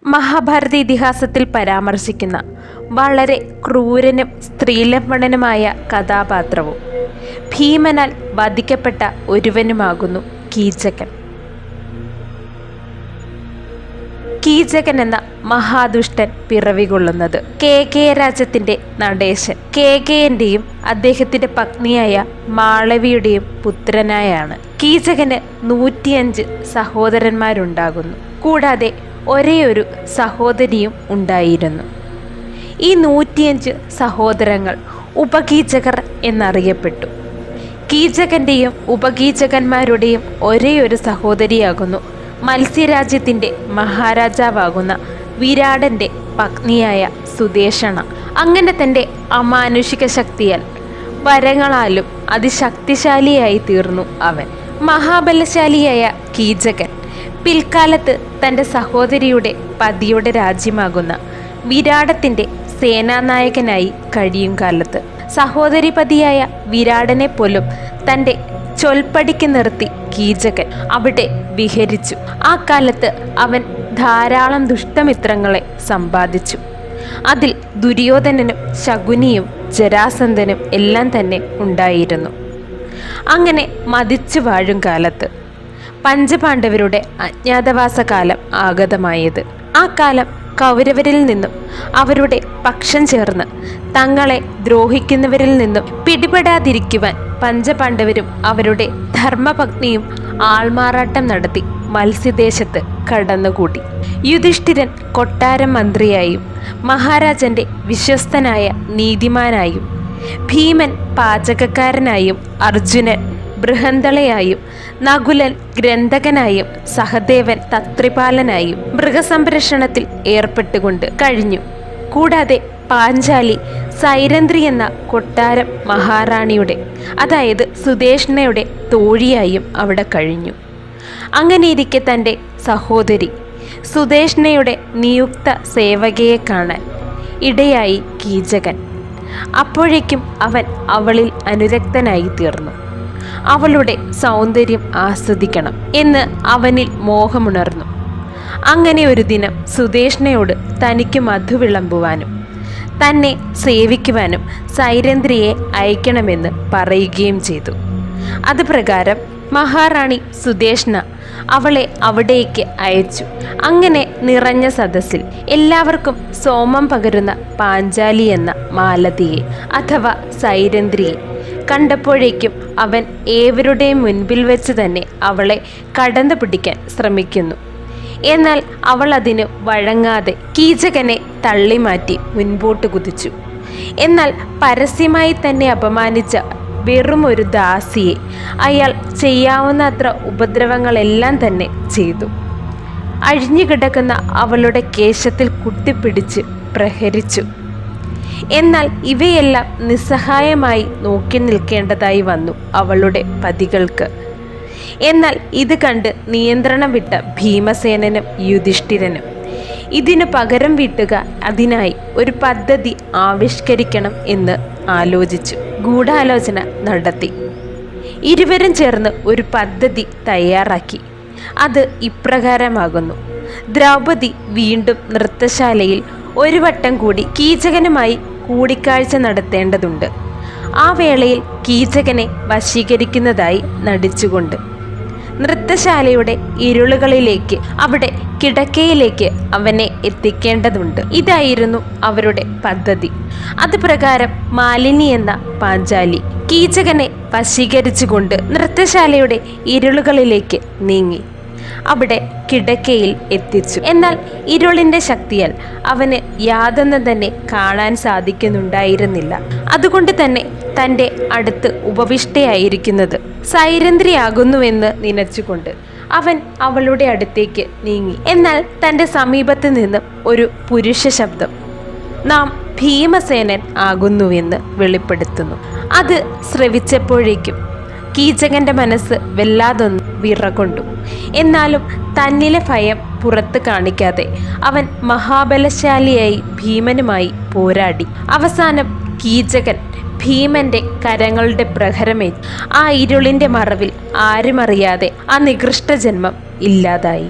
മഹാഭാരത ഇതിഹാസത്തിൽ പരാമർശിക്കുന്ന വളരെ ക്രൂരനും സ്ത്രീലംബടനുമായ കഥാപാത്രവും ഭീമനാൽ വധിക്കപ്പെട്ട ഒരുവനുമാകുന്നു കീചകൻ. കീചകൻ എന്ന മഹാദുഷ്ടൻ പിറവികൊള്ളുന്നത് കേകയ രാജ്യത്തിന്റെ നടേശൻ കേകയന്റെയും അദ്ദേഹത്തിന്റെ പത്നിയായ മാളവിയുടെയും പുത്രനായാണ്. കീചകന് 105 സഹോദരന്മാരുണ്ടാകുന്നു. കൂടാതെ ഒരേയൊരു സഹോദരിയും ഉണ്ടായിരുന്നു. ഈ 105 സഹോദരങ്ങൾ ഉപകീചകർ എന്നറിയപ്പെട്ടു. കീചകന്റെയും ഉപകീചകന്മാരുടെയും ഒരേയൊരു സഹോദരിയാകുന്നു മത്സ്യരാജ്യത്തിന്റെ മഹാരാജാവാകുന്ന വിരാടന്റെ പത്നിയായ സുദേഷണ. അങ്ങനെ തന്റെ അമാനുഷിക ശക്തിയാൽ വരങ്ങളാലും അതിശക്തിശാലിയായി തീർന്നു അവൻ. മഹാബലശാലിയായ കീചകൻ പിൽക്കാലത്ത് തൻ്റെ സഹോദരിയുടെ പതിയുടെ രാജ്യമാകുന്ന വിരാടത്തിൻ്റെ സേനാനായകനായി കഴിയും കാലത്ത് സഹോദരിപതിയായ വിരാടനെ പോലും തൻ്റെ ചൊൽപ്പടിക്ക് നിർത്തി കീചകൻ അവിടെ വിഹരിച്ചു. ആ കാലത്ത് അവൻ ധാരാളം ദുഷ്ടമിത്രങ്ങളെ സമ്പാദിച്ചു. അതിൽ ദുര്യോധനനും ശകുനിയും ജരാസന്ധനും എല്ലാം തന്നെ ഉണ്ടായിരുന്നു. അങ്ങനെ മതിച്ചു വാഴും കാലത്ത് പഞ്ചപാണ്ഡവരുടെ അജ്ഞാതവാസകാലം ആഗതമായത്. ആ കാലം കൗരവരിൽ നിന്നും അവരുടെ പക്ഷം ചേർന്ന് തങ്ങളെ ദ്രോഹിക്കുന്നവരിൽ നിന്നും പിടിപെടാതിരിക്കുവാൻ പഞ്ചപാണ്ഡവരും അവരുടെ ധർമ്മപത്നിയും ആൾമാറാട്ടം നടത്തി മത്സ്യദേശത്ത് കടന്നുകൂടി. യുധിഷ്ഠിരൻ കൊട്ടാരം മന്ത്രിയായും മഹാരാജന്റെ വിശ്വസ്തനായ നീതിമാനായും ഭീമൻ പാചകക്കാരനായും അർജുനൻ ബൃഹന്തളയായും നകുലൻ ഗ്രന്ഥകനായും സഹദേവൻ തത്രിപാലനായും മൃഗസംരക്ഷണത്തിൽ ഏർപ്പെട്ടുകൊണ്ട് കഴിഞ്ഞു. കൂടാതെ പാഞ്ചാലി സൈരന്ധ്രി എന്ന കൊട്ടാരം മഹാറാണിയുടെ അതായത് സുദേഷ്ണയുടെ തോഴിയായും അവിടെ കഴിഞ്ഞു. അങ്ങനെയിരിക്കെ തൻ്റെ സഹോദരി സുദേഷ്ണയുടെ നിയുക്ത സേവകയെ കാണാൻ ഇടയായി കീചകൻ. അപ്പോഴേക്കും അവൻ അവളിൽ അനുരക്തനായി തീർന്നു. അവളുടെ സൗന്ദര്യം ആസ്വദിക്കണം എന്ന് അവനിൽ മോഹമുണർന്നു. അങ്ങനെ ഒരു ദിനം സുദേഷ്ണയോട് തനിക്ക് മധു വിളമ്പുവാനും തന്നെ സേവിക്കുവാനും സൈരന്ധ്രിയെ അയക്കണമെന്ന് പറയുകയും ചെയ്തു. അത് പ്രകാരം മഹാറാണി സുദേഷ്ണ അവളെ അവിടേക്ക് അയച്ചു. അങ്ങനെ നിറഞ്ഞ സദസ്സിൽ എല്ലാവർക്കും സോമം പകരുന്ന പാഞ്ചാലി എന്ന മാലതിയെ അഥവാ സൈരന്ധ്രിയെ കണ്ടപ്പോഴേക്കും അവൻ ഏവരുടെയും മുൻപിൽ വെച്ച് തന്നെ അവളെ കടന്നു പിടിക്കാൻ ശ്രമിക്കുന്നു. എന്നാൽ അവൾ അതിന് വഴങ്ങാതെ കീചകനെ തള്ളിമാറ്റി മുൻപോട്ട് കുതിച്ചു. എന്നാൽ പരസ്യമായി തന്നെ അപമാനിച്ച വെറും ഒരു ദാസിയെ അയാൾ ചെയ്യാവുന്നത്ര ഉപദ്രവങ്ങളെല്ലാം തന്നെ ചെയ്തു. അഴിഞ്ഞുകിടക്കുന്ന അവളുടെ കേശത്തിൽ കുത്തിപ്പിടിച്ച് പ്രഹരിച്ചു. എന്നാൽ ഇവയെല്ലാം നിസ്സഹായമായി നോക്കി നിൽക്കേണ്ടതായി വന്നു അവളുടെ പതികൾക്ക്. എന്നാൽ ഇത് കണ്ട് നിയന്ത്രണം വിട്ട ഭീമസേനനും യുധിഷ്ഠിരനും ഇതിനു പകരം വീട്ടുക അതിനായി ഒരു പദ്ധതി ആവിഷ്കരിക്കണം എന്ന് ആലോചിച്ചു. ഗൂഢാലോചന നടത്തി. ഇരുവരും ചേർന്ന് ഒരു പദ്ധതി തയ്യാറാക്കി. അത് ഇപ്രകാരമാകുന്നു. ദ്രൗപദി വീണ്ടും നൃത്തശാലയിൽ ഒരു വട്ടം കൂടി കീചകനുമായി കൂടിക്കാഴ്ച നടത്തേണ്ടതുണ്ട്. ആ വേളയിൽ കീചകനെ വശീകരിക്കുന്നതായി നടിച്ചുകൊണ്ട് നൃത്തശാലയുടെ ഇരുളുകളിലേക്ക് അവിടെ കിടക്കയിലേക്ക് അവനെ എത്തിക്കേണ്ടതുണ്ട്. ഇതായിരുന്നു അവരുടെ പദ്ധതി. അത് പ്രകാരം മാലിനി എന്ന പാഞ്ചാലി കീചകനെ വശീകരിച്ചുകൊണ്ട് നൃത്തശാലയുടെ ഇരുളുകളിലേക്ക് നീങ്ങി അവിടെ കിടക്കയിൽ എത്തിച്ചു. എന്നാൽ ഇരുളിന്റെ ശക്തിയാൽ അവന് യാതൊന്നും തന്നെ കാണാൻ സാധിക്കുന്നുണ്ടായിരുന്നില്ല. അതുകൊണ്ട് തന്നെ തൻ്റെ അടുത്ത് ഉപവിഷ്ടയായിരിക്കുന്നത് സൈരന്ധ്രിയാകുന്നുവെന്ന് നനച്ചുകൊണ്ട് അവൻ അവളുടെ അടുത്തേക്ക് നീങ്ങി. എന്നാൽ തൻ്റെ സമീപത്ത് നിന്ന് ഒരു പുരുഷ ശബ്ദം നാം ഭീമസേനൻ ആകുന്നുവെന്ന് വെളിപ്പെടുത്തുന്നു. അത് ശ്രവിച്ചപ്പോഴേക്കും കീചകന്റെ മനസ്സ് വല്ലാതൊന്ന് വിറകൊണ്ടു. എന്നാലും തന്നിലെ ഭയം പുറത്ത് കാണിക്കാതെ അവൻ മഹാബലശാലിയായി ഭീമനുമായി പോരാടി. അവസാനം കീചകൻ ഭീമന്റെ കരങ്ങളുടെ പ്രഹരമേറ്റ് ആ ഇരുളിന്റെ മറവിൽ ആരുമറിയാതെ ആ നികൃഷ്ട ജന്മം ഇല്ലാതായി.